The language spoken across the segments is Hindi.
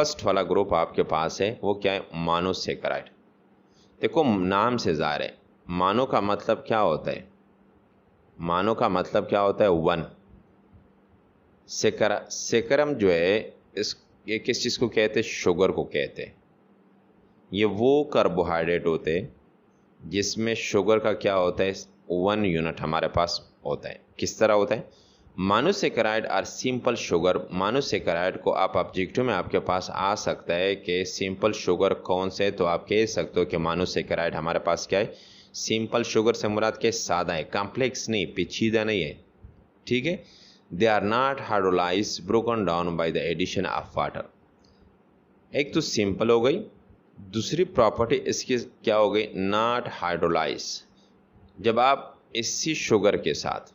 फर्स्ट वाला ग्रुप आपके पास है वो क्या है, मोनोसेकेराइड। देखो नाम से ज़ाहिर है, मोनो का मतलब क्या होता है, मोनो का मतलब क्या होता है, वन। सेकरम जो है ये किस चीज़ को कहते हैं, शुगर को कहते हैं। ये वो कार्बोहाइड्रेट होते हैं जिसमें शुगर का क्या होता है, 1 यूनिट हमारे पास होता है। किस तरह होता है, monosaccharide are simple sugar. Monosaccharide को आप ऑब्जेक्टिव में आपके पास आ सकता है कि सिंपल शुगर कौन से, तो आप कह सकते हो कि मोनोसेकेराइड हमारे पास क्या है, सिंपल शुगर से मुराद के सादा है, कॉम्प्लेक्स नहीं, पेचीदा नहीं है, ठीक है। They are not hydrolyse broken down by the addition of water. एक तो सिंपल हो गई, दूसरी प्रॉपर्टी इसकी क्या हो गई, नॉट हाइड्रोलाइज। जब आप इसी शुगर के साथ,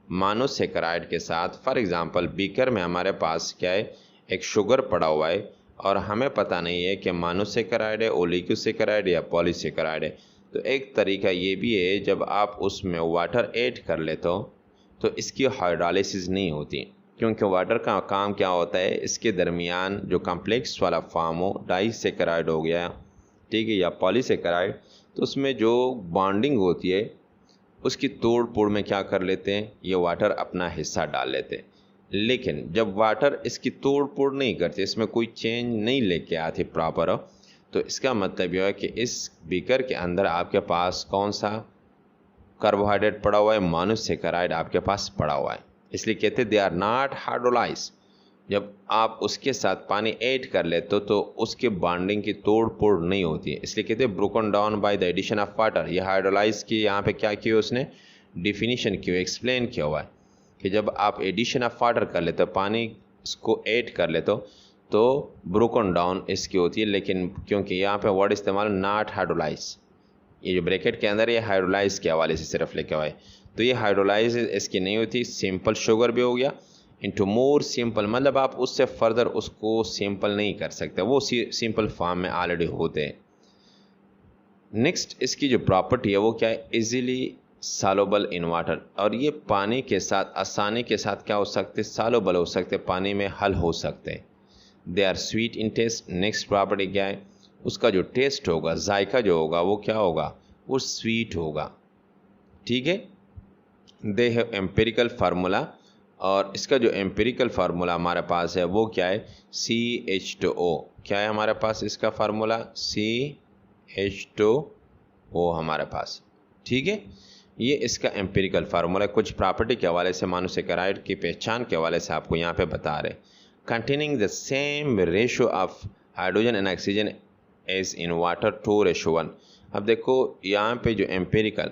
मोनोसेकेराइड के साथ, फॉर एग्जांपल बीकर में हमारे पास क्या है, एक शुगर पड़ा हुआ है और हमें पता नहीं है कि मोनोसेकेराइड है, ओलिगोसेकेराइड या पॉलीसेकेराइड है, तो एक तरीका ये भी है, जब आप उसमें वाटर ऐड कर लेते हो तो इसकी हाइड्रोलाइसिस नहीं होती, क्योंकि वाटर का काम क्या होता है, इसके दरमियान जो कॉम्प्लेक्स वाला फॉर्म हो, डाइसेकेराइड हो गया, ठीक है, या पॉलीसेकेराइड, तो उसमें जो बॉन्डिंग होती है उसकी तोड़ फोड़ में क्या कर लेते हैं, ये वाटर अपना हिस्सा डाल लेते हैं। लेकिन जब वाटर इसकी तोड़ फोड़ नहीं करते, इसमें कोई चेंज नहीं लेके आती प्रॉपर, तो इसका मतलब यह है कि इस बीकर के अंदर आपके पास कौन सा कार्बोहाइड्रेट पड़ा हुआ है, मोनोसेकेराइड आपके पास पड़ा हुआ है। इसलिए कहते हैं दे आर नॉट हाइड्रोलाइज। जब आप उसके साथ पानी ऐड कर लेते हो तो उसके बॉन्डिंग की तोड़ फोड़ नहीं होती है, इसलिए कहते हैं broken down by the addition of water. ये हाइड्रोलाइज की यहाँ पे क्या किया उसने, डिफिनीशन की, एक्सप्लेन किया हुआ है कि जब आप एडिशन ऑफ वाटर कर लेते हो, पानी इसको ऐड कर लेते हो, तो ब्रोकन डाउन इसकी होती है। लेकिन क्योंकि यहाँ पे वर्ड इस्तेमाल नॉट हाइड्रोलाइज, ये जो ब्रैकेट के अंदर ये हाइड्रोलाइज के हवाले से सिर्फ लिखा हुआ है, तो ये हाइड्रोलाइज इसकी नहीं होती। सिंपल शुगर भी हो गया, इंटू मोर सिंपल, मतलब आप उससे फर्दर उसको सिंपल नहीं कर सकते, वो सिंपल फॉर्म में ऑलरेडी होते हैं। नेक्स्ट इसकी जो प्रॉपर्टी है वो क्या है, इजीली सॉल्युबल इन वाटर, और ये पानी के साथ आसानी के साथ क्या हो सकते, सॉल्युबल हो सकते, पानी में हल हो सकते हैं। They are sweet in taste. Next property क्या है, उसका जो टेस्ट होगा, जायका जो होगा वो क्या होगा, वो स्वीट होगा, ठीक है। दे हैव एम्पेरिकल फार्मूला, और इसका जो एम्पेरिकल फार्मूला हमारे पास है वो क्या है, CH2O। क्या है हमारे पास इसका फार्मूला, CH2O हमारे पास, ठीक है। ये इसका एम्पेरिकल फार्मूला कुछ प्रॉपर्टी के हवाले से, मोनोसेकेराइड की पहचान के हवाले से आपको यहाँ पे बता रहे। Containing the same ratio of hydrogen and oxygen as in water 2:1। अब देखो यहाँ पे जो एम्पेरिकल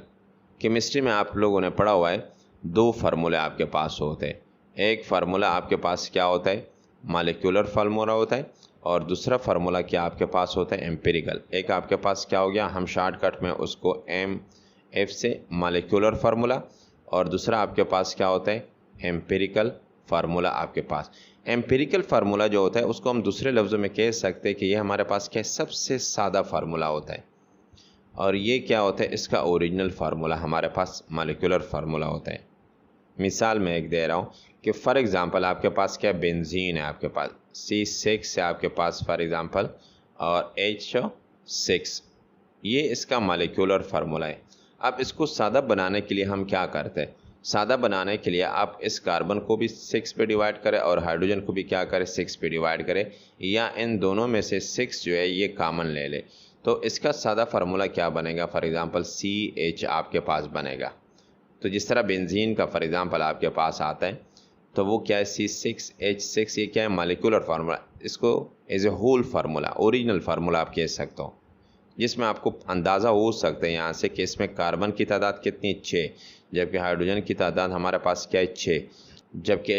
केमिस्ट्री में आप लोगों ने पढ़ा हुआ है, दो फार्मूले आपके पास होते हैं। एक फार्मूला आपके पास क्या होता है, मॉलिक्यूलर फार्मूला होता है, और दूसरा फार्मूला क्या आपके पास होता है, एम्पेरिकल। एक आपके पास क्या हो गया, हम शॉर्टकट में उसको MF से मॉलिक्यूलर फार्मूला, और दूसरा आपके पास क्या होता है, एम्पेरिकल फार्मूला आपके पास। एम्पेरिकल फार्मूला जो होता है उसको हम दूसरे लफ्ज़ों में कह सकते हैं कि ये हमारे पास क्या सबसे सादा फार्मूला होता है, और ये क्या होता है, इसका ओरिजिनल फार्मूला हमारे पास मॉलिक्यूलर फार्मूला होता है। मिसाल मैं एक दे रहा हूँ कि फॉर एग्जांपल आपके पास क्या बेंजीन है, आपके पास C6 है आपके पास फॉर एग्जांपल, और H6, ये इसका मॉलिक्यूलर फार्मूला है। अब इसको सादा बनाने के लिए हम क्या करते हैं, सादा बनाने के लिए आप इस कार्बन को भी 6 पे डिवाइड करें और हाइड्रोजन को भी क्या करें, 6 पे डिवाइड करें, या इन दोनों में से 6 जो है ये कॉमन ले ले, तो इसका सादा फार्मूला क्या बनेगा, फॉर एग्जांपल CH आपके पास बनेगा। तो जिस तरह बेंजीन का फॉर एग्जांपल आपके पास आता है, तो वो क्या है, C6H6, ये क्या है, मॉलिक्यूलर फार्मूला। इसको as a whole formula, original formula आप कह सकते हो, जिसमें आपको अंदाज़ा हो सकता है यहाँ से कि इसमें कार्बन की तादाद कितनी, 6, जबकि हाइड्रोजन की तादाद हमारे पास क्या है, 6। जबकि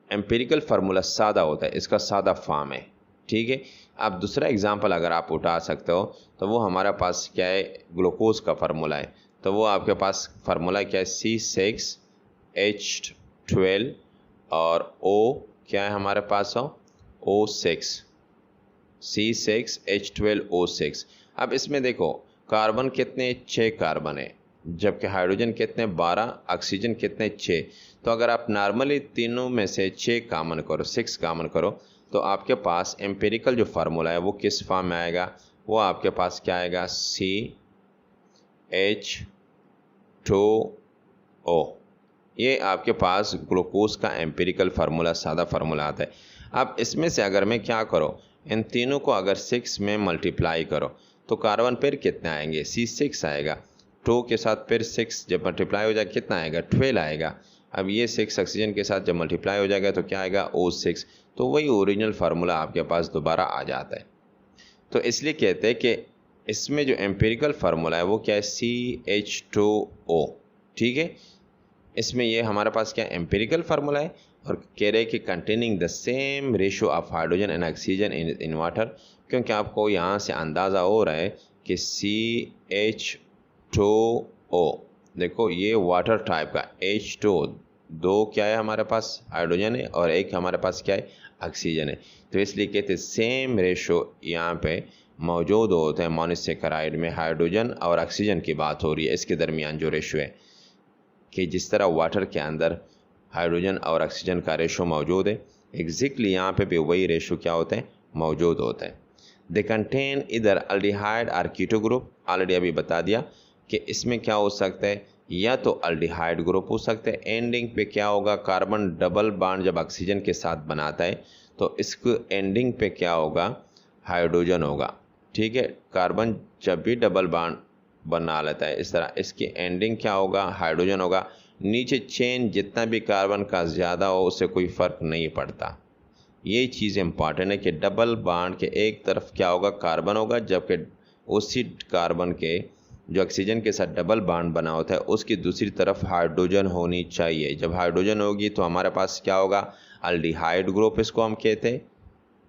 एम्पिरिकल फार्मूला सादा होता है, इसका सादा फॉर्म है, ठीक है। अब दूसरा एग्जांपल अगर आप उठा सकते हो तो वो हमारे पास क्या है, ग्लूकोज का फार्मूला है, तो वो आपके पास फार्मूला क्या है, C6H12, और O क्या है हमारे पास, O6, C6H12O6। अब इसमें देखो कार्बन कितने, 6 कार्बन है, जबकि हाइड्रोजन कितने, 12, ऑक्सीजन कितने, 6। तो अगर आप नॉर्मली तीनों में से 6 कॉमन करो, 6 कॉमन करो, तो आपके पास एम्पिरिकल जो फार्मूला है वो किस फॉर्म में आएगा, वो आपके पास क्या आएगा, CH2O। ये आपके पास ग्लूकोज का एम्पिरिकल फार्मूला, सादा फार्मूला आता है। अब इसमें से अगर मैं क्या करो, इन तीनों को अगर 6 में मल्टीप्लाई करो तो कार्बन पेयर कितने आएंगे, C6 आएगा। 2 के साथ फिर 6 जब मल्टीप्लाई हो जाएगा कितना आएगा, 12 आएगा। अब ये 6 ऑक्सीजन के साथ जब मल्टीप्लाई हो जाएगा तो क्या आएगा, O6। तो वही ओरिजिनल फार्मूला आपके पास दोबारा आ जाता है। तो इसलिए कहते हैं कि इसमें जो एम्पिरिकल फार्मूला है वो क्या है, CH2O। ठीक है, इसमें ये हमारे पास क्या एम्पिरिकल फार्मूला है और कह रहे हैं कि containing the same ratio of hydrogen and oxygen in water, क्योंकि आपको यहाँ से अंदाज़ा हो रहा है कि CH2O, देखो ये वाटर टाइप का, H2O, दो क्या है हमारे पास, हाइड्रोजन है और एक हमारे पास क्या है, ऑक्सीजन है। तो इसलिए कहते हैं सेम रेशियो यहाँ पे मौजूद होते हैं मोनोसेकेराइड में। हाइड्रोजन और ऑक्सीजन की बात हो रही है, इसके दरमियान जो रेशियो है कि जिस तरह वाटर के अंदर हाइड्रोजन और ऑक्सीजन का रेशो मौजूद है, एग्जैक्टली यहाँ पे भी वही रेशो क्या होता है, मौजूद होता है। दे कंटेन इधर अल्डिहाइड और कीटो ग्रुप, ऑलरेडी अभी बता दिया कि इसमें क्या हो सकता है, या तो अल्डिहाइड ग्रुप हो सकता है। एंडिंग पे क्या होगा, कार्बन डबल बॉन्ड जब ऑक्सीजन के साथ बनाता है तो इसको एंडिंग पे क्या होगा, हाइड्रोजन होगा। ठीक है, कार्बन जब भी डबल बॉन्ड बना लेता है इस तरह, इसकी एंडिंग क्या होगा, हाइड्रोजन होगा। नीचे चेन जितना भी कार्बन का ज़्यादा हो उससे कोई फ़र्क नहीं पड़ता। ये चीज़ इंपॉर्टेंट है कि डबल बॉन्ड के एक तरफ क्या होगा, कार्बन होगा, जबकि उसी कार्बन के जो ऑक्सीजन के साथ डबल बॉन्ड बना होता है उसकी दूसरी तरफ हाइड्रोजन होनी चाहिए। जब हाइड्रोजन होगी तो हमारे पास क्या होगा, अल्डिहाइड ग्रुप, इसको हम कहते हैं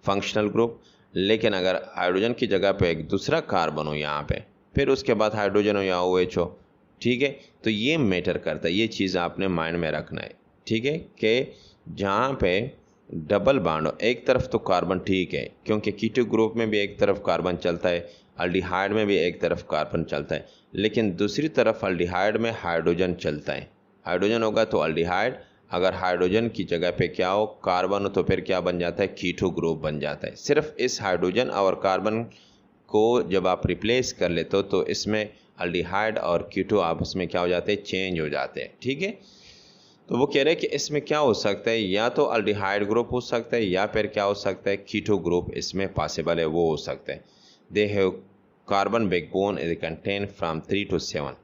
फंक्शनल ग्रुप। लेकिन अगर हाइड्रोजन की जगह पे एक दूसरा कार्बन हो यहाँ पे, फिर उसके बाद हाइड्रोजन हो या OH हो, ठीक है, तो ये मैटर करता है। ये चीज़ आपने माइंड में रखना है, ठीक है, कि जहाँ पे डबल बॉन्ड हो, एक तरफ तो कार्बन ठीक है, क्योंकि कीटो ग्रुप में भी एक तरफ कार्बन चलता है, अल्डिहाइड में भी एक तरफ कार्बन चलता है, लेकिन दूसरी तरफ अल्डिहाइड में हाइड्रोजन चलता है। हाइड्रोजन होगा तो अल्डिहाइड, अगर हाइड्रोजन की जगह पे क्या हो, कार्बन हो, तो फिर क्या बन जाता है, कीटो ग्रुप बन जाता है। सिर्फ इस हाइड्रोजन और कार्बन को जब आप रिप्लेस कर लेते हो तो इसमें अल्डिहाइड और कीटो आपस में क्या हो जाते हैं, चेंज हो जाते हैं। ठीक है, तो वो कह रहे हैं कि इसमें क्या हो सकता है, या तो अल्डिहाइड ग्रुप हो सकता है या फिर क्या हो सकता है, कीटो ग्रुप इसमें पॉसिबल है, वो हो सकता है। They have carbon backbone is contain from 3 to 7।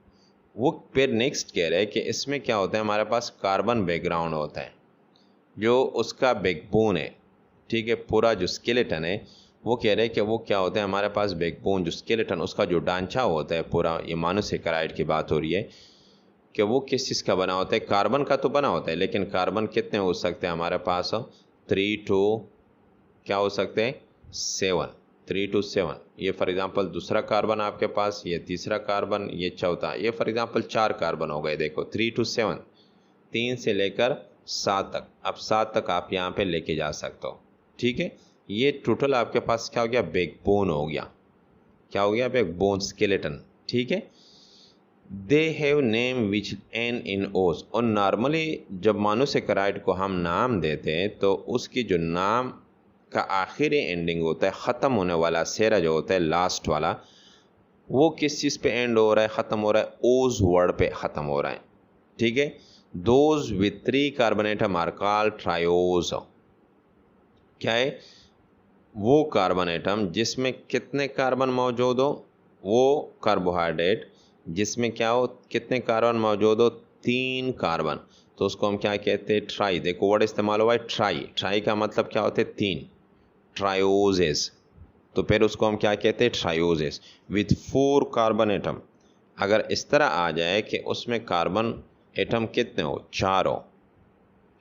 वो फिर नेक्स्ट कह रहे हैं कि इसमें क्या होता है, हमारे पास कार्बन बैकग्राउंड होता है जो उसका बैकबोन है। ठीक है, पूरा जो स्केलेटन है, वो कह रहे हैं कि वो क्या होता है, हमारे पास बैकबोन जो स्केलेटन, उसका जो ढांचा होता है पूरा, ये मोनोसेकेराइड की बात हो रही है कि वो किस चीज़ का बना होता है, कार्बन का तो बना होता है, लेकिन कार्बन कितने हो सकते हैं हमारे पास, 3 to क्या हो सकते हैं, 7, 3 to 7। ये फॉर एग्जांपल दूसरा कार्बन आपके पास, ये तीसरा कार्बन, ये चौथा, ये फॉर एग्जांपल 4 कार्बन हो गए। देखो 3 to 7, 3 से लेकर 7 तक। अब 7 तक आप यहाँ पे लेके जा सकते हो। ठीक है, ये टोटल आपके पास क्या हो गया, बैकबोन हो गया। क्या हो गया, बैकबोन स्केलेटन। ठीक है, they have name which and in ओज। और नॉर्मली जब मोनोसेकेराइड को हम नाम देते हैं तो उसकी जो नाम का आखिरी एंडिंग होता है, ख़त्म होने वाला सेरा जो होता है, लास्ट वाला, वो किस चीज़ पे एंड हो रहा है, ख़त्म हो रहा है, ओज वर्ड पे ख़त्म हो रहा है। ठीक है, those with 3 carbon atom are called triose. क्या है, वो कार्बन एटम जिसमें कितने कार्बन मौजूद हो, वो कार्बोहाइड्रेट जिसमें क्या हो, कितने कार्बन मौजूद हो, 3 कार्बन, तो उसको हम क्या कहते हैं, ट्राई। देखो वर्ड इस्तेमाल हुआ है ट्राई। ट्राई का मतलब क्या होता है, 3, ट्रायोजेस। तो फिर उसको हम क्या कहते हैं, ट्रायोजेस विथ 4 कार्बन एटम। अगर इस तरह आ जाए कि उसमें कार्बन एटम कितने हो, 4 हो,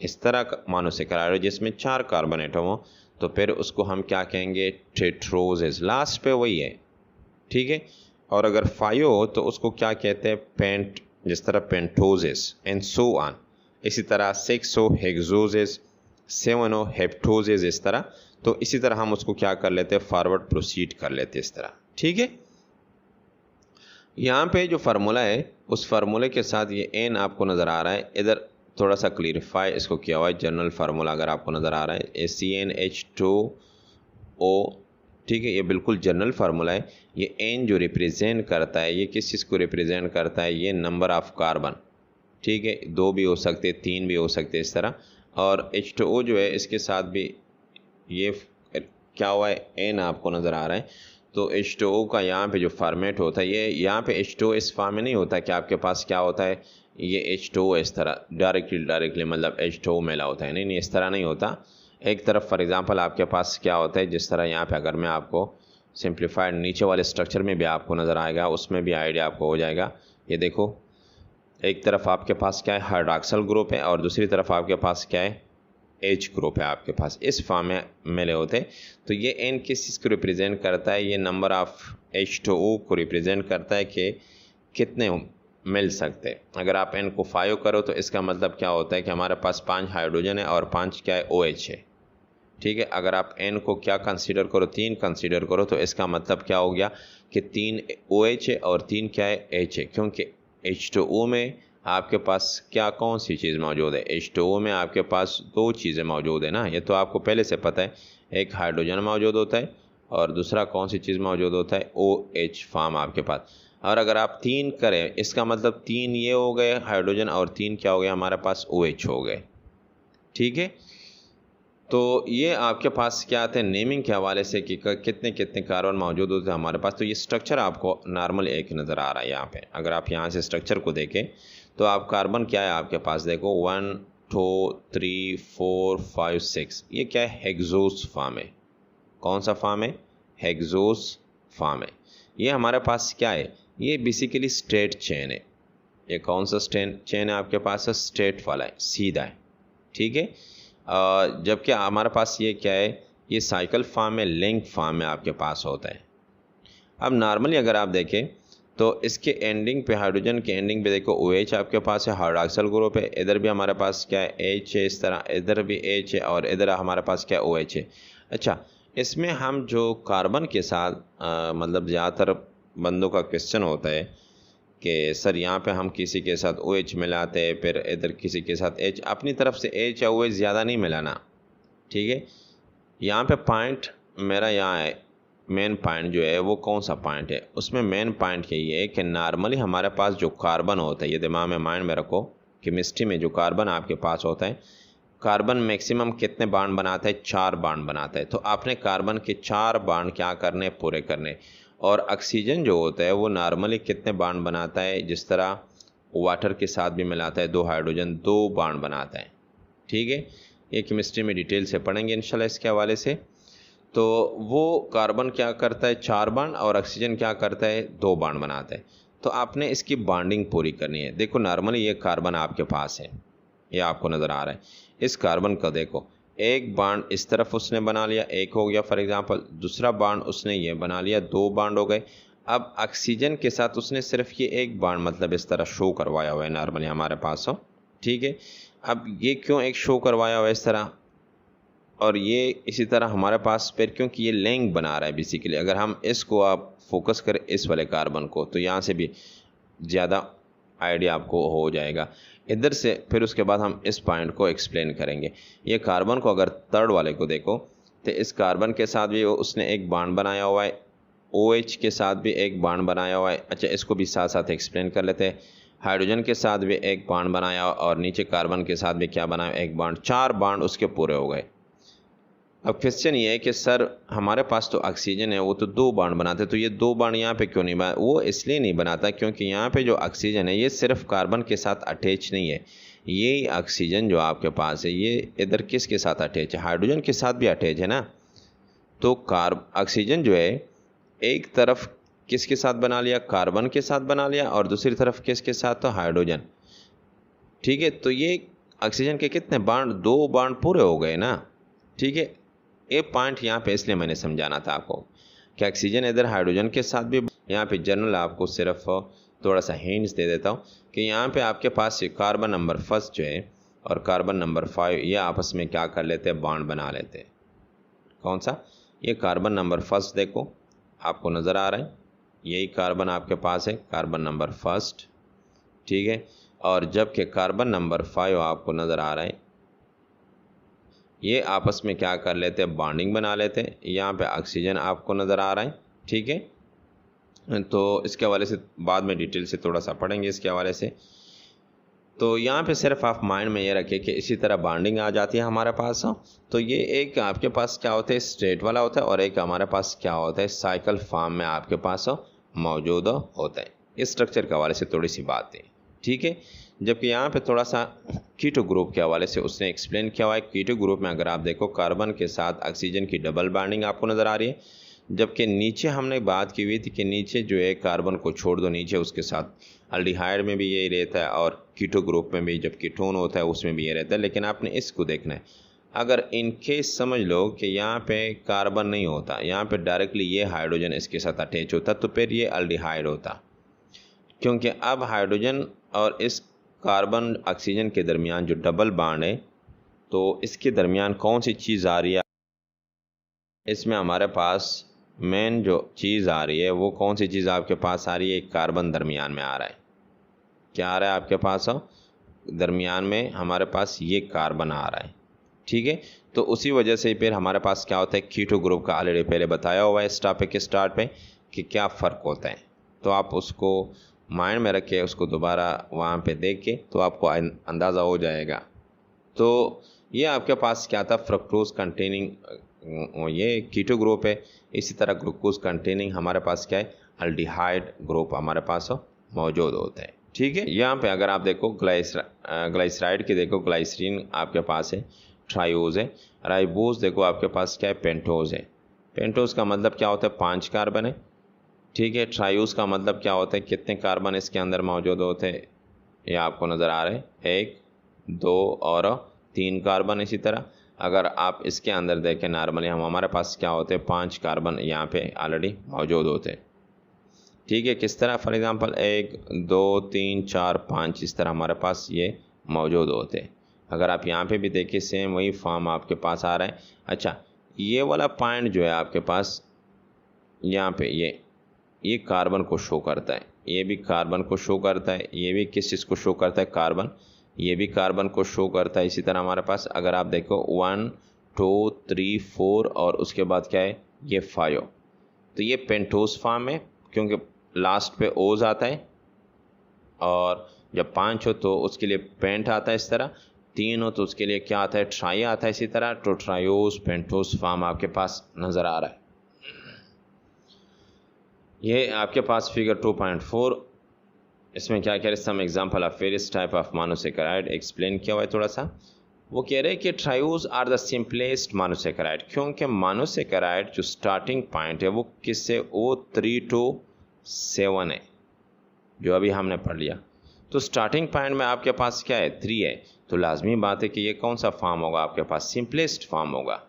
इस तरह मोनोसेकेराइड हो जिसमें 4 कार्बन एटम हो, तो फिर उसको हम क्या कहेंगे, टेट्रोजेस। लास्ट पे वही है। ठीक है, और अगर 5 हो तो उसको क्या कहते हैं, पेंट, जिस तरह पेंटोजेस एंड सो ऑन। इसी तरह 6 हो हेक्सोजेस, 7 हो हेप्टोजेस, इस तरह। तो इसी तरह हम उसको क्या कर लेते हैं, फॉरवर्ड प्रोसीड कर लेते हैं इस तरह। ठीक है, यहाँ पे जो फार्मूला है उस फार्मूले के साथ ये एन आपको नज़र आ रहा है इधर, थोड़ा सा क्लियरिफाई इसको किया हुआ है। जनरल फार्मूला अगर आपको नज़र आ रहा है CnH2O, ठीक है, ये बिल्कुल जनरल फार्मूला है। ये N जो रिप्रेजेंट करता है, ये किस चीज़ को रिप्रेजेंट करता है? ये नंबर ऑफ कार्बन, ठीक है, 2 भी हो सकते, 3 भी हो सकते इस तरह। और H2O जो है इसके साथ भी ये क्या हुआ है, N आपको नज़र आ रहा है। तो H2O का यहाँ पे जो फॉर्मेट होता है, ये यहाँ पे H2O इस फॉर्म में नहीं होता कि आपके पास क्या होता है, ये H2O इस तरह डायरेक्टली मतलब H2O मिला होता है, नहीं, इस तरह नहीं होता। एक तरफ फॉर एग्जांपल आपके पास क्या होता है, जिस तरह यहाँ पे अगर मैं आपको सिंप्लीफाइड नीचे वाले स्ट्रक्चर में भी आपको नज़र आएगा, उसमें भी आइडिया आपको हो जाएगा। ये देखो, एक तरफ आपके पास क्या है, हाइड्रॉक्सिल ग्रुप है, और दूसरी तरफ आपके पास क्या है, H ग्रुप है आपके पास, इस फॉर्म में मिले होते हैं। तो ये N किस चीज़ को रिप्रेजेंट करता है? ये नंबर ऑफ H2O को रिप्रेजेंट करता है कि कितने मिल सकते हैं। अगर आप N को 5 करो तो इसका मतलब क्या होता है कि हमारे पास 5 हाइड्रोजन है और 5 क्या है, OH है, ठीक है। अगर आप N को क्या कंसीडर करो, 3 कंसीडर करो, तो इसका मतलब क्या हो गया कि 3 OH है और 3 क्या है, H है, क्योंकि H2O में आपके पास क्या कौन सी चीज़ मौजूद है? H2O में आपके पास 2 चीज़ें मौजूद है ना, ये तो आपको पहले से पता है। एक हाइड्रोजन मौजूद होता है और दूसरा कौन सी चीज़ मौजूद होता है, OH फॉर्म आपके पास। और अगर आप 3 करें, इसका मतलब 3 ये हो गए हाइड्रोजन और 3 क्या हो गए हमारे पास, OH हो गए, ठीक है। तो ये आपके पास क्या आते हैं नेमिंग के हवाले से कि कितने कितने कार्बन मौजूद होते हैं हमारे पास। तो ये स्ट्रक्चर आपको नॉर्मल एक नज़र आ रहा है यहाँ पे। अगर आप यहाँ से स्ट्रक्चर को देखें तो आप कार्बन क्या है आपके पास, देखो 1 2 3 4 5 6, ये क्या है, हेक्सोस फॉर्म है। कौन सा फॉर्म है, हेक्सोस फॉर्म है। ये हमारे पास क्या है, ये बेसिकली स्ट्रेट चेन है। ये कौन सा चेन है आपके पास, स्ट्रेट वाला है, सीधा है, ठीक है। जबकि हमारे पास ये क्या है, ये साइकिल फॉर्म में, लिंक फॉर्म में आपके पास होता है। अब नॉर्मली अगर आप देखें तो इसके एंडिंग पे, हाइड्रोजन के एंडिंग पे देखो OH आपके पास है, हाइड्रॉक्सिल ग्रुप है, इधर भी हमारे पास क्या है, H है, इस तरह इधर भी H है और इधर हमारे पास क्या OH है। अच्छा, इसमें हम जो कार्बन के साथ मतलब ज़्यादातर बंदों का क्वेश्चन होता है कि सर यहाँ पे हम किसी के साथ OH मिलाते हैं, फिर इधर किसी के साथ H, अपनी तरफ से H या OH ज़्यादा नहीं मिलाना, ठीक है। यहाँ पे पॉइंट मेरा यहाँ है, मेन पॉइंट जो है वो कौन सा पॉइंट है, उसमें मेन पॉइंट यही है कि नॉर्मली हमारे पास जो कार्बन होता है, ये दिमाग में माइंड में रखो, केमिस्ट्री में जो कार्बन आपके पास होता है, कार्बन मैक्सिमम कितने बॉन्ड बनाता है, 4 बॉन्ड बनाता है। तो आपने कार्बन के 4 बॉन्ड क्या करने, पूरे करने। और ऑक्सीजन जो होता है वो नॉर्मली कितने बॉन्ड बनाता है, जिस तरह वाटर के साथ भी मिलाता है, 2 हाइड्रोजन 2 बॉन्ड बनाता है, ठीक है। ये केमिस्ट्री में डिटेल से पढ़ेंगे इंशाल्लाह इसके हवाले से। तो वो कार्बन क्या करता है, 4 बॉन्ड, और ऑक्सीजन क्या करता है, 2 बॉन्ड बनाता है। तो आपने इसकी बॉन्डिंग पूरी करनी है। देखो नॉर्मली ये कार्बन आपके पास है, ये आपको नज़र आ रहा है। इस कार्बन का देखो, एक बॉन्ड इस तरफ उसने बना लिया, एक हो गया फॉर एग्जांपल, दूसरा बॉन्ड उसने ये बना लिया, 2 बॉन्ड हो गए। अब ऑक्सीजन के साथ उसने सिर्फ ये एक बॉन्ड मतलब इस तरह शो करवाया हुआ है नॉर्मली हमारे पास हो, ठीक है। अब ये क्यों एक शो करवाया हुआ है इस तरह, और ये इसी तरह हमारे पास फिर, क्योंकि ये लिंक बना रहा है बेसिकली। अगर हम इसको आप फोकस करें इस वाले कार्बन को, तो यहाँ से भी ज़्यादा आइडिया आपको हो जाएगा। इधर से फिर उसके बाद हम इस पॉइंट को एक्सप्लेन करेंगे। ये कार्बन को अगर थर्ड वाले को देखो तो इस कार्बन के साथ भी उसने एक बॉन्ड बनाया हुआ है, OH के साथ भी एक बॉन्ड बनाया हुआ है। अच्छा, इसको भी साथ साथ एक्सप्लेन कर लेते हैं। हाइड्रोजन के साथ भी एक बॉन्ड बनाया और नीचे कार्बन के साथ भी क्या बनाया, एक बॉन्ड, 4 बॉन्ड उसके पूरे हो गए। अब क्वेश्चन ये है कि सर हमारे पास तो ऑक्सीजन है, वो तो 2 बॉन्ड बनाते, तो ये 2 बॉन्ड यहाँ पे क्यों नहीं बना? वो इसलिए नहीं बनाता क्योंकि यहाँ पे जो ऑक्सीजन है ये सिर्फ कार्बन के साथ अटैच नहीं है। ये ऑक्सीजन जो आपके पास है ये इधर किसके साथ अटैच है, हाइड्रोजन के साथ भी अटैच है ना। तो ऑक्सीजन जो है एक तरफ किसके साथ बना लिया, कार्बन के साथ बना लिया, और दूसरी तरफ किसके साथ, तो हाइड्रोजन, ठीक है। तो ये ऑक्सीजन के कितने बॉन्ड, 2 बॉन्ड पूरे हो गए ना, ठीक है। ये पॉइंट यहाँ पे इसलिए मैंने समझाना था आपको कि ऑक्सीजन इधर हाइड्रोजन के साथ भी। यहाँ पे जनरल आपको सिर्फ थोड़ा सा हिंट्स दे देता हूँ कि यहाँ पे आपके पास कार्बन नंबर फर्स्ट जो है और कार्बन नंबर 5 ये आपस में क्या कर लेते हैं, बॉन्ड बना लेते हैं। कौन सा, ये कार्बन नंबर फर्स्ट देखो आपको नज़र आ रहा है, यही कार्बन आपके पास है, कार्बन नंबर फर्स्ट, ठीक है। और जबकि कार्बन नंबर 5 आपको नज़र आ रहा है, ये आपस में क्या कर लेते हैं, बॉन्डिंग बना लेते हैं। यहाँ पे ऑक्सीजन आपको नज़र आ रहा है, ठीक है। तो इसके हवाले से बाद में डिटेल से थोड़ा सा पढ़ेंगे इसके हवाले से। तो यहाँ पे सिर्फ आप माइंड में ये रखें कि इसी तरह बॉन्डिंग आ जाती है हमारे पास। तो ये एक आपके पास क्या होता है, स्ट्रेट वाला होता है, और एक हमारे पास क्या होता है, साइकिल फॉर्म में आपके पास मौजूद होता है। इस स्ट्रक्चर के हवाले से थोड़ी सी बात है, ठीक है। जबकि यहाँ पे थोड़ा सा कीटो ग्रुप के हवाले से उसने एक्सप्लेन किया हुआ है। कीटो ग्रुप में अगर आप देखो, कार्बन के साथ ऑक्सीजन की डबल बॉन्डिंग आपको नज़र आ रही है, जबकि नीचे हमने बात की हुई थी कि नीचे जो है कार्बन को छोड़ दो, नीचे उसके साथ अल्डिहाइड में भी यही रहता है और कीटो ग्रुप में भी जब कीटोन होता है उसमें भी ये रहता है। लेकिन आपने इसको देखना है, अगर इन केस समझ लो कि यहाँ पे कार्बन नहीं होता, यहाँ पे डायरेक्टली ये हाइड्रोजन इसके साथ अटैच होता, तो फिर ये अल्डिहाइड होता, क्योंकि अब हाइड्रोजन और इस कार्बन ऑक्सीजन के दरमियान जो डबल बॉन्ड है, तो इसके दरमियान कौन सी चीज़ आ रही है, इसमें हमारे पास मेन जो चीज़ आ रही है वो कौन सी चीज़ आपके पास आ रही है, कार्बन दरमियान में आ रहा है। क्या आ रहा है आपके पास, दरमियान में हमारे पास ये कार्बन आ रहा है, ठीक है। तो उसी वजह से फिर हमारे पास क्या होता है, कीटो ग्रुप का ऑलरेडी पहले बताया हुआ है इस टॉपिक के स्टार्ट पे कि क्या फ़र्क होता है। तो आप उसको माइंड में रख के उसको दोबारा वहाँ पे देख के तो आपको अंदाज़ा हो जाएगा। तो ये आपके पास क्या था, फ्रक्टोज कंटेनिंग ये कीटो ग्रुप है। इसी तरह ग्लूकोज कंटेनिंग हमारे पास क्या है, अल्डिहाइड ग्रुप हमारे पास मौजूद होता है, ठीक है। यहाँ पे अगर आप देखो ग्लाइसराइड की देखो, ग्लाइसरीन आपके पास है, ट्रायोज है, राइबोज देखो आपके पास क्या है, पेंटोज है। पेंटोज का मतलब क्या होता है, 5 कार्बन है, ठीक है। ट्रायोज का मतलब क्या होता है, कितने कार्बन इसके अंदर मौजूद होते हैं, ये आपको नज़र आ रहे हैं, 1 2 और 3 कार्बन। इसी तरह अगर आप इसके अंदर देखें नॉर्मली हमारे पास क्या होते हैं, 5 कार्बन यहाँ पे ऑलरेडी मौजूद होते हैं, ठीक है। किस तरह, फॉर एग्जांपल 1 2 3 4 5 इस तरह हमारे पास ये मौजूद होते हैं। अगर आप यहाँ पे भी देखिए सेम वही फॉर्म आपके पास आ रहा है। अच्छा, ये वाला पॉइंट जो है आपके पास यहाँ पे ये कार्बन को शो करता है, ये भी कार्बन को शो करता है, ये भी किस चीज़ को शो करता है, कार्बन, ये भी कार्बन को शो करता है। इसी तरह हमारे पास अगर आप देखो 1 2 3 4 और उसके बाद क्या है, ये 5, तो ये पेंटोज फॉर्म है क्योंकि लास्ट पे ओज आता है, और जब 5 हो तो उसके लिए पेंट आता है, इस तरह 3 हो तो उसके लिए क्या आता है, ट्राई आता है। इसी तरह तो ट्रायोज पेंटोज फॉर्म आपके पास नज़र आ रहा है। ये आपके पास फिगर 2.4, इसमें क्या कह रहे हैं, some example of various type of monosaccharide explain किया हुआ है थोड़ा सा। वो कह रहे हैं कि triose are the simplest monosaccharide, क्योंकि मोनोसेकेराइड जो स्टार्टिंग पॉइंट है वो किससे, O3 to 7 है, जो अभी हमने पढ़ लिया। तो स्टार्टिंग पॉइंट में आपके पास क्या है, 3 है, तो लाजमी बात है कि ये कौन सा फॉर्म होगा आपके पास, सिंपलेस्ट फॉर्म होगा।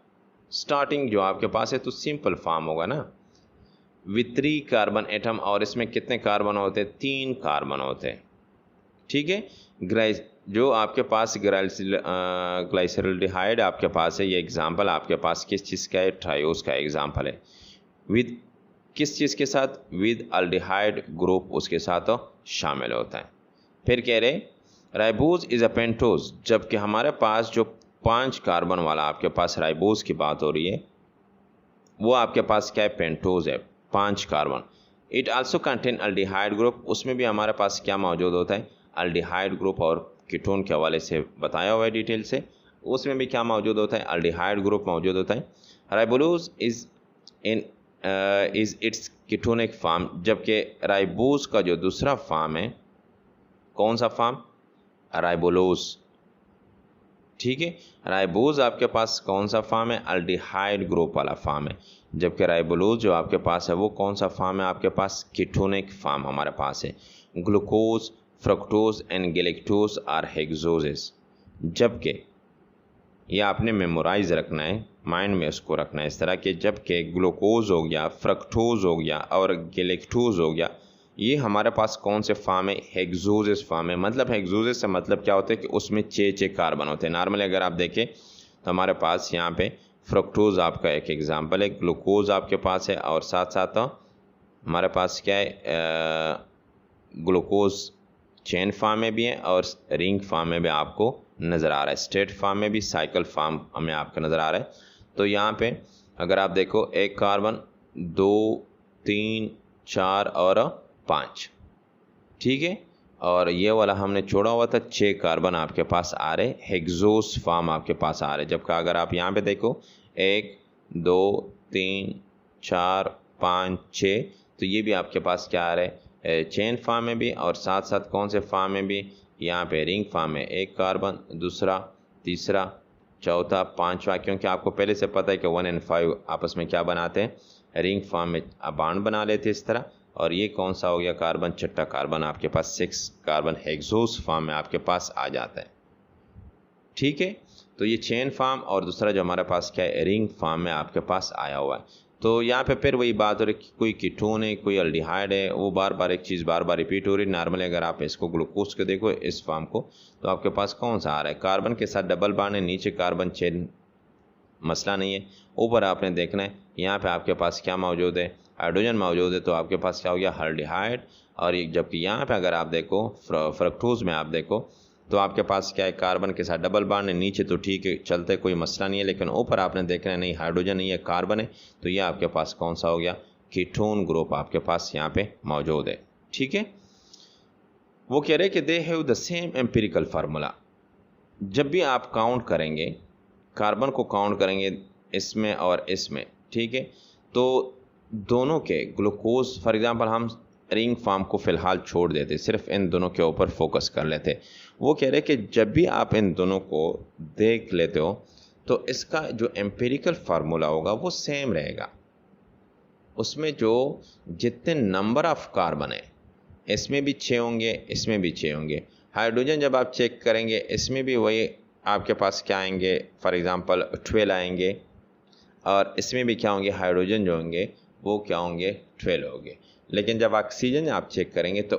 स्टार्टिंग जो आपके पास है तो सिंपल फॉर्म होगा ना, विथ 3 कार्बन एटम, और इसमें कितने कार्बन होते हैं, 3 कार्बन होते हैं, ठीक है। जो आपके पास ग्लाइसरल्डिहाइड आपके पास है, ये एग्जांपल आपके पास किस चीज़ का है, ट्रायोज का एग्जांपल है, विद किस चीज़ के साथ, विद अल्डिहाइड ग्रुप उसके साथ शामिल होता है। फिर कह रहे राइबोज इज़ अ पेंटोज, जबकि हमारे पास जो 5 कार्बन वाला आपके पास राइबोज की बात हो रही है, वो आपके पास क्या है, पेंटोज है, 5 carbon. It also contain aldehyde group, उसमें भी हमारे पास क्या मौजूद होता है, अल्डिहाइड ग्रुप, और कीटोन के हवाले से बताया हुआ है डिटेल से, उसमें भी क्या मौजूद होता है, अल्डिहाइड ग्रुप मौजूद होता है। राइबोलोज इज इट्स कीटोनिक फॉर्म, जबकि राइबोज का जो दूसरा फॉर्म है, कौन सा फॉर्म, राइबोलोज, ठीक है। राइबोज आपके पास कौन सा फॉर्म है, अल्डिहाइड ग्रुप वाला फॉर्म है, जबकि राइबोलोज जो आपके पास है वो कौन सा फॉर्म है आपके पास, कीटोनिक फॉर्म हमारे पास है। Glucose, fructose and galactose are hexoses, जबकि ये आपने मेमोराइज रखना है, माइंड में उसको रखना है इस तरह के, जबकि ग्लूकोज हो गया, फ्रक्टोज हो गया और गैलेक्टोज हो गया, ये हमारे पास कौन से फॉर्म है, हेक्सोजेस फॉर्म है। मतलब हेक्सोजेस से मतलब क्या होता है कि उसमें 6 कार्बन होते हैं। नॉर्मली अगर आप देखें तो हमारे पास यहाँ पे फ्रक्टोज आपका एक एग्जांपल है, ग्लूकोज आपके पास है, और साथ साथ हमारे पास क्या है, ग्लूकोज चेन फॉर्म में भी है और रिंग फॉर्म में भी आपको नज़र आ रहा है, स्ट्रेट फॉर्म में भी, साइकिल फॉर्म में आपको नज़र आ रहा है। तो यहाँ पे अगर आप देखो एक कार्बन, 2, 3, 4 और 5, ठीक है। और ये वाला हमने छोड़ा हुआ था 6 कार्बन आपके पास आ रहे, हेक्सोस फॉर्म आपके पास आ रहे। जबकि अगर आप यहाँ पे देखो 1, 2, 3, 4, 5, 6, तो ये भी आपके पास क्या आ रहा है, चेन फॉर्म में भी और साथ साथ कौन से फॉर्म में भी, यहाँ पे रिंग फॉर्म में एक कार्बन, दूसरा, तीसरा, चौथा, पांचवा, क्योंकि आपको पहले से पता है कि 1 और 5 आपस में क्या बनाते हैं, रिंग फॉर्म में बॉन्ड बना लेते इस तरह। और ये कौन सा हो गया कार्बन, छठा कार्बन आपके पास 6 कार्बन हेक्सोस फॉर्म में आपके पास आ जाता है, ठीक है। तो ये चेन फॉर्म और दूसरा जो हमारे पास क्या है, रिंग फॉर्म में आपके पास आया हुआ है। तो यहाँ पे फिर वही बात हो रही है, कोई कीटोन है, कोई अल्डिहाइड है, वो बार बार एक चीज़ बार बार रिपीट हो रही है। नॉर्मली अगर आप इसको ग्लूकोज के देखो इस फॉर्म को, तो आपके पास कौन सा आ रहा है, कार्बन के साथ डबल बॉन्ड है, नीचे कार्बन चेन, मसला नहीं है। ऊपर आपने देखना है यहाँ पे आपके पास क्या मौजूद है, हाइड्रोजन मौजूद है, तो आपके पास क्या हो गया, अल्डिहाइड। और एक जबकि यहाँ पे अगर आप देखो फ्रक्टोज में आप देखो तो आपके पास क्या है, कार्बन के साथ डबल बॉन्ड है, नीचे तो ठीक है चलते कोई मसला नहीं है, लेकिन ऊपर आपने देखना है नहीं हाइड्रोजन नहीं है, कार्बन है। तो ये आपके पास कौन सा हो गया, कीटोन ग्रुप आपके पास यहाँ पे मौजूद है, ठीक है। वो कह रहे कि they have the same empirical formula. जब भी आप काउंट करेंगे, कार्बन को काउंट करेंगे इसमें और इसमें, ठीक है, तो दोनों के ग्लूकोज, फॉर एग्जांपल हम रिंग फॉर्म को फ़िलहाल छोड़ देते, सिर्फ इन दोनों के ऊपर फोकस कर लेते। वो कह रहे कि जब भी आप इन दोनों को देख लेते हो तो इसका जो एम्पिरिकल फार्मूला होगा वो सेम रहेगा। उसमें जो जितने नंबर ऑफ कार्बन है, इसमें भी 6 होंगे, इसमें भी 6 होंगे। हाइड्रोजन जब आप चेक करेंगे इसमें भी वही आपके पास क्या आएंगे, फॉर एग्जांपल 12 आएंगे, और इसमें भी क्या होंगे, हाइड्रोजन जो होंगे वो क्या होंगे, 12 होंगे। लेकिन जब ऑक्सीजन आप चेक करेंगे तो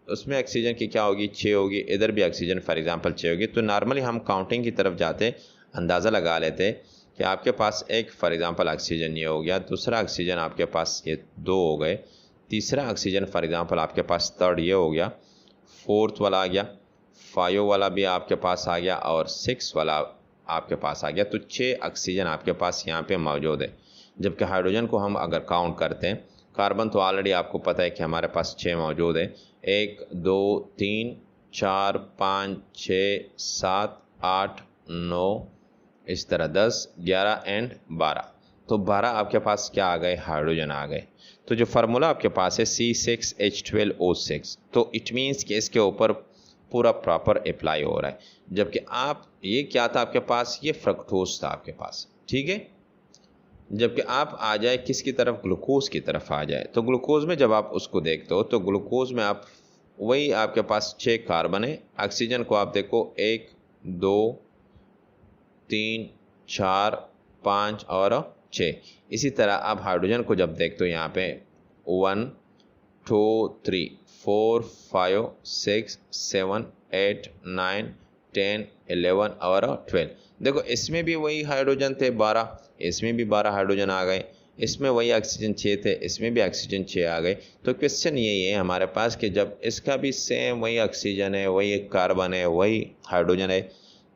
उसमें ऑक्सीजन की क्या होगी, 6 होगी, इधर भी ऑक्सीजन फॉर एग्जांपल 6 होगी। तो नॉर्मली हम काउंटिंग की तरफ जाते अंदाज़ा लगा लेते कि आपके पास एक फॉर एग्जांपल ऑक्सीजन ये हो गया, दूसरा ऑक्सीजन आपके पास ये 2 हो गए, तीसरा ऑक्सीजन फॉर एग्जांपल आपके पास थर्ड ये हो गया, फोर्थ वाला आ गया, 5 वाला भी आपके पास आ गया और 6 वाला आपके पास आ गया। तो 6 ऑक्सीजन आपके पास यहाँ पे मौजूद है। जबकि हाइड्रोजन को हम अगर काउंट करते हैं, कार्बन तो ऑलरेडी आपको पता है कि हमारे पास 6 मौजूद है, 1, 2, 3, 4, 5, 6, 7, 8, 9, इस तरह 10, 11 एंड 12। तो 12 आपके पास क्या आ गए, हाइड्रोजन आ गए। तो जो फार्मूला आपके पास है C6H12O6, तो इट मीन्स कि इसके ऊपर पूरा प्रॉपर अप्लाई हो रहा है। जबकि आप ये क्या था आपके पास, ये फ्रक्टोज था आपके पास, ठीक है। जबकि आप आ जाए किसकी तरफ, ग्लूकोज की तरफ आ जाए, तो ग्लूकोज में जब आप उसको देखते हो तो ग्लूकोज में आप वही आपके पास 6 कार्बन है। ऑक्सीजन को आप देखो 1, 2, 3, 4, 5 और 6। इसी तरह आप हाइड्रोजन को जब देखते हो यहाँ पे 1, 2, 3, 4, 5, 6, 7, 8, 9, 10, 11 और 12। देखो इसमें भी वही हाइड्रोजन थे 12, इसमें भी 12 हाइड्रोजन आ गए, इसमें वही ऑक्सीजन 6 थे, इसमें भी ऑक्सीजन 6 आ गए। तो क्वेश्चन यही है हमारे पास कि जब इसका भी सेम वही ऑक्सीजन है, वही कार्बन है, वही हाइड्रोजन है,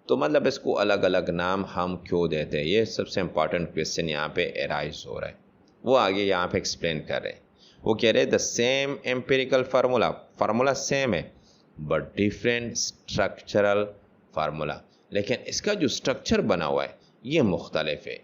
तो मतलब इसको अलग अलग नाम हम क्यों देते हैं। ये सबसे इंपॉर्टेंट क्वेश्चन यहाँ पे एराइज हो रहा है, वो आगे यहाँ पे एक्सप्लेन कर रहे हैं। वो कह रहे हैं the same empirical formula same है बट डिफरेंट स्ट्रक्चरल फार्मूला, लेकिन इसका जो स्ट्रक्चर बना हुआ है ये मुख्तलिफ है।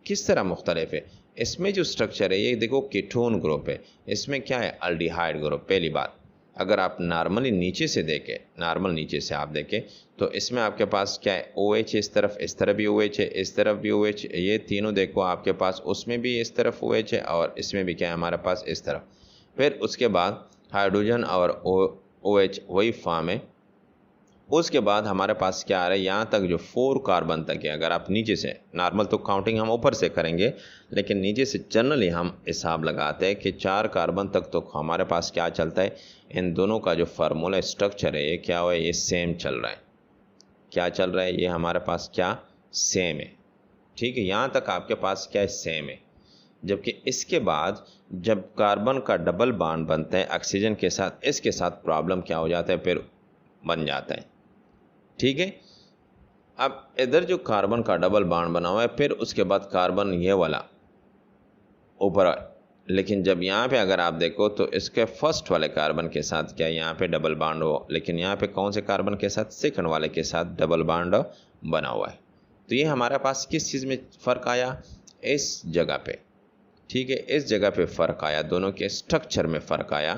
किस तरह मुख्तलिफ है, इसमें जो स्ट्रक्चर है ये देखो कीटोन ग्रुप है, इसमें क्या है, अल्डिहाइड ग्रुप। पहली बात, अगर आप नॉर्मली नीचे से देखें, नॉर्मल नीचे से आप देखें तो इसमें आपके पास क्या है, OH इस तरफ भी OH है, इस तरफ भी OH, ये तीनों देखो आपके पास, उसमें भी इस तरफ OH है और इसमें भी क्या है हमारे पास इस तरफ। फिर उसके बाद हाइड्रोजन और OH वही फॉर्म है। उसके बाद हमारे पास क्या आ रहा है, यहाँ तक जो 4 कार्बन तक है, अगर आप नीचे से, नॉर्मल तो काउंटिंग हम ऊपर से करेंगे, लेकिन नीचे से जनरली हम हिसाब लगाते हैं कि 4 कार्बन तक तो हमारे पास क्या चलता है, इन दोनों का जो फार्मूला स्ट्रक्चर है ये क्या हुआ है, ये सेम चल रहा है। क्या चल रहा है, ये हमारे पास क्या सेम है, ठीक है। यहाँ तक आपके पास क्या है, सेम है। जबकि इसके बाद जब कार्बन का डबल बॉन्ड बनता है ऑक्सीजन के साथ, इसके साथ प्रॉब्लम क्या हो जाता है, फिर बन जाता है। ठीक है, अब इधर जो कार्बन का डबल बॉन्ड बना हुआ है, फिर उसके बाद कार्बन ये वाला ऊपर, लेकिन जब यहाँ पे अगर आप देखो तो इसके फर्स्ट वाले कार्बन के साथ क्या यहाँ पे डबल बॉन्ड हो, लेकिन यहाँ पे कौन से कार्बन के साथ, सेकंड वाले के साथ डबल बॉन्ड बना हुआ है। तो ये हमारे पास किस चीज़ में फ़र्क आया, इस जगह पे। ठीक है, इस जगह पे फ़र्क आया, दोनों के स्ट्रक्चर में फ़र्क आया।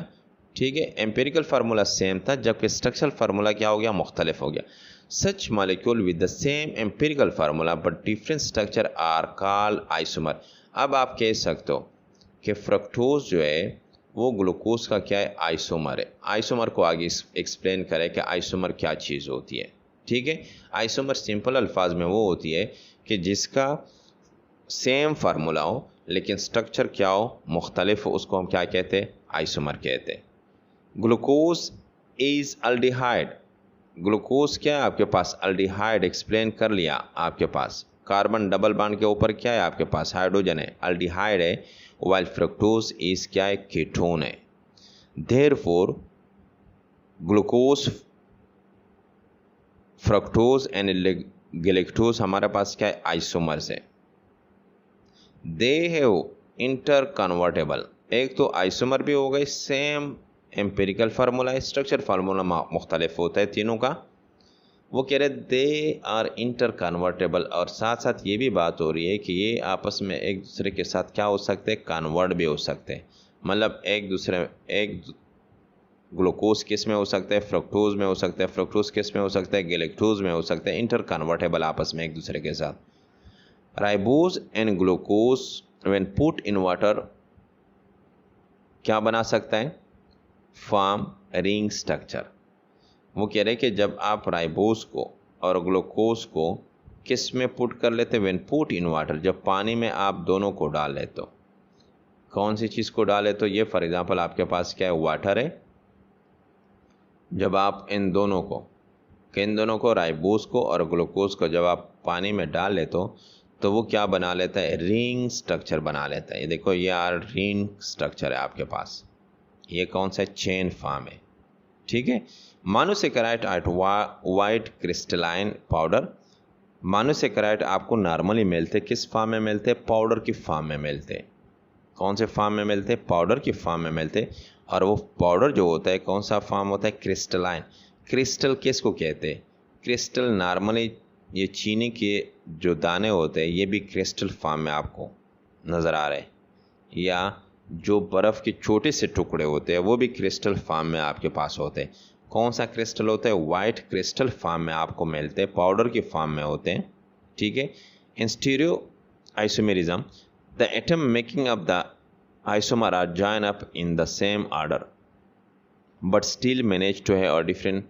ठीक है, एम्पिरिकल फार्मूला सेम था, जबकि स्ट्रक्चरल फार्मूला क्या हो गया, मुख्तलिफ हो गया। Such molecule with the same empirical formula but different structure are called isomer. अब आप कह सकते हो कि फ्रक्टोज जो है वो ग्लूकोज का क्या है, आइसोमर है। आइसोमर को आगे एक्सप्लेन करें कि आइसोमर क्या चीज़ होती है। ठीक है, आइसोमर सिंपल अल्फाज में वो होती है कि जिसका सेम फार्मूला हो लेकिन स्ट्रक्चर क्या हो, मुख्तलिफ हो, उसको हम क्या कहते हैं, आइसोमर कहते हैं। ग्लूकोज इज अल्डिहाइड, ग्लूकोज क्या है आपके पास, अल्डिहाइड, एक्सप्लेन कर लिया। आपके पास कार्बन डबल बॉन्ड के ऊपर क्या है, आपके पास हाइड्रोजन है, अल्डिहाइड है। वाइल फ्रक्टोज इज क्या है, कीटोन है। Therefore glucose, fructose and galactose हमारे पास क्या है, आइसोमर्स है। दे हैव इंटर कन्वर्टेबल, एक तो आइसोमर भी हो गए, सेम एम्पेरिकल फार्मूला है, स्ट्रक्चर फार्मूला मुख्तलिफ होता है तीनों का। वो कह रहे दे आर इंटर कन्वर्टेबल, और साथ साथ ये भी बात हो रही है कि ये आपस में एक दूसरे के साथ क्या हो सकते हैं, कन्वर्ट भी हो सकते हैं। मतलब एक ग्लूकोज किस में हो सकता है, फ्रक्टोज में हो सकता है, फ्रक्टोज किस में हो सकता है, गैलेक्टोज में हो सकता है, इंटर कन्वर्टेबल आपस में एक दूसरे के साथ। Ribose and glucose when put in water क्या बना सकता है, फॉर्म रिंग स्ट्रक्चर। वो कह रहे कि जब आप राइबोज को और ग्लूकोज को किस में पुट कर लेते, व्हेन पुट इन वाटर, जब पानी में आप दोनों को डाल ले, तो कौन सी चीज़ को डाले, तो ये फॉर एग्जांपल आपके पास क्या है, वाटर है। जब आप इन दोनों को राइबोज को और ग्लूकोज को जब आप पानी में डाल ले तो वो क्या बना लेता है, रिंग स्ट्रक्चर बना लेता है। ये देखो, ये रिंग स्ट्रक्चर है आपके पास, ये कौन सा चेन फॉर्म है। ठीक है, monosaccharide at white crystalline powder. Monosaccharide आपको नॉर्मली मिलते किस फॉर्म में मिलते, पाउडर की फॉर्म में मिलते। कौन से फॉर्म में मिलते, पाउडर की फॉर्म में मिलते। और वो पाउडर जो होता है कौन सा फॉर्म होता है, क्रिस्टलाइन। क्रिस्टल किसको कहते हैं, क्रिस्टल नॉर्मली ये चीनी के जो दाने होते हैं ये भी क्रिस्टल फॉर्म में आपको नज़र आ रहे हैं, या जो बर्फ़ के छोटे से टुकड़े होते हैं वो भी क्रिस्टल फॉर्म में आपके पास होते हैं। कौन सा क्रिस्टल होता है, वाइट क्रिस्टल फॉर्म में आपको मिलते हैं, पाउडर के फॉर्म में होते हैं। ठीक है, in stereo isomerism the atom making up the isomer are join up in the same order but still manage to have a different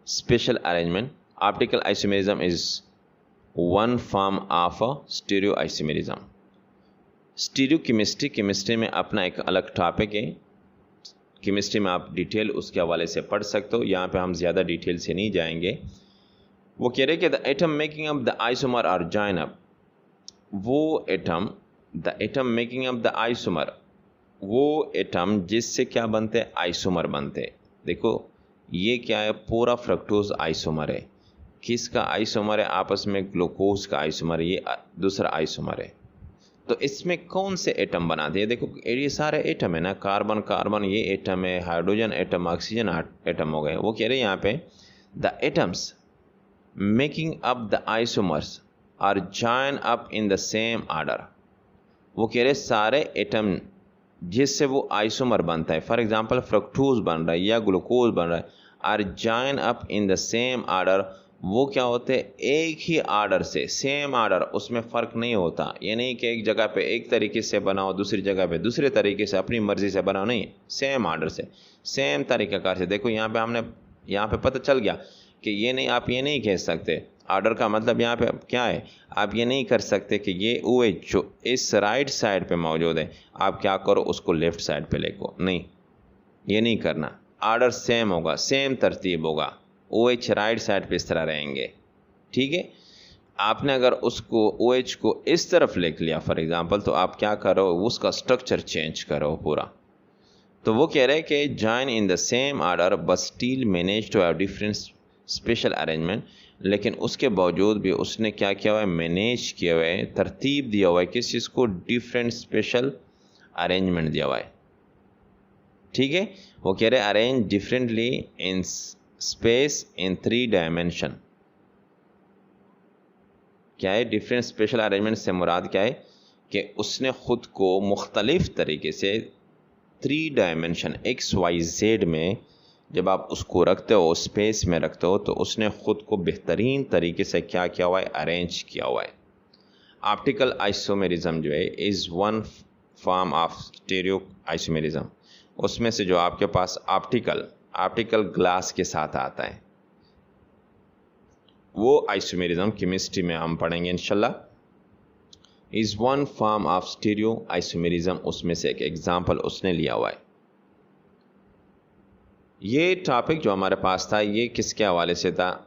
spatial arrangement. Optical isomerism is one form of a stereoisomerism. Stereochemistry, chemistry में अपना एक अलग टॉपिक है। केमिस्ट्री में आप डिटेल उसके हवाले से पढ़ सकते हो, यहाँ पे हम ज़्यादा डिटेल से नहीं जाएंगे। वो कह रहे कि the atom making up the isomer are join up, वो atom, the atom making up the isomer, वो एटम जिससे क्या बनते हैं, आइसोमर बनते हैं। देखो ये क्या है, पूरा फ्रक्टोज आइसोमर है। किसका आइसोमर है, आपस में ग्लूकोज का आइसोमर, ये दूसरा आइसोमर है। तो इसमें कौन से एटम बनाते हैं, देखो ये सारे एटम है ना, कार्बन कार्बन ये एटम है, हाइड्रोजन एटम, ऑक्सीजन एटम हो गए। वो कह रहे हैं यहाँ पे the atoms making up the isomers are join up in the same order. वो कह रहे सारे एटम जिससे वो आइसोमर बनता है, फॉर एग्जांपल फ्रक्टोज बन रहा है या ग्लूकोज बन रहा है, are join up in the same order, वो क्या होते हैं, एक ही ऑर्डर से, सेम ऑर्डर, उसमें फ़र्क नहीं होता। ये नहीं कि एक जगह पे एक तरीके से बनाओ, दूसरी जगह पे दूसरे तरीके से अपनी मर्ज़ी से बनाओ, नहीं, सेम ऑर्डर से, सेम तरीक़ाकार से। देखो यहाँ पे पता चल गया कि ये नहीं, आप ये नहीं कह सकते, ऑर्डर का मतलब यहाँ पे क्या है, आप ये नहीं कर सकते कि ये OH जो इस राइट साइड पे मौजूद है आप क्या करो उसको लेफ़्ट साइड पे लेको, नहीं, ये नहीं करना। ऑर्डर सेम होगा, सेम तरतीब होगा, OH राइट साइड पे इस तरह रहेंगे। ठीक है, आपने अगर उसको OH को इस तरफ लिख लिया फॉर एग्जांपल, तो आप क्या करो, उसका स्ट्रक्चर चेंज करो पूरा। तो वो कह रहे हैं कि join in the same order but still manage to have different special arrangement, लेकिन उसके बावजूद भी उसने क्या किया हुआ है, मैनेज किया हुआ है, तरतीब दिया हुआ है, किस चीज़ को, डिफरेंट स्पेशल अरेंजमेंट दिया हुआ है। ठीक है, वो कह रहे हैं arrange differently in space in 3 dimension. क्या है डिफरेंट स्पेशल अरेंजमेंट से मुराद क्या है कि उसने ख़ुद को मुख्तलिफ तरीके से 3 डायमेंशन XYZ में जब आप उसको रखते हो, स्पेस में रखते हो, तो उसने ख़ुद को बेहतरीन तरीके से क्या किया हुआ है, अरेंज किया हुआ है। ऑप्टिकल आइसोमेरिज्म जो है is one form of stereo isomerism. उसमें से जो आपके पास ऑप्टिकल ग्लास के साथ आता है, वो आइसोमेरिज्म केमिस्ट्री में हम पढ़ेंगे इंशाल्लाह। Is one form of stereo isomerism, उसमें से एक एग्जाम्पल उसने लिया हुआ है। ये टॉपिक जो हमारे पास था, ये किसके हवाले से था,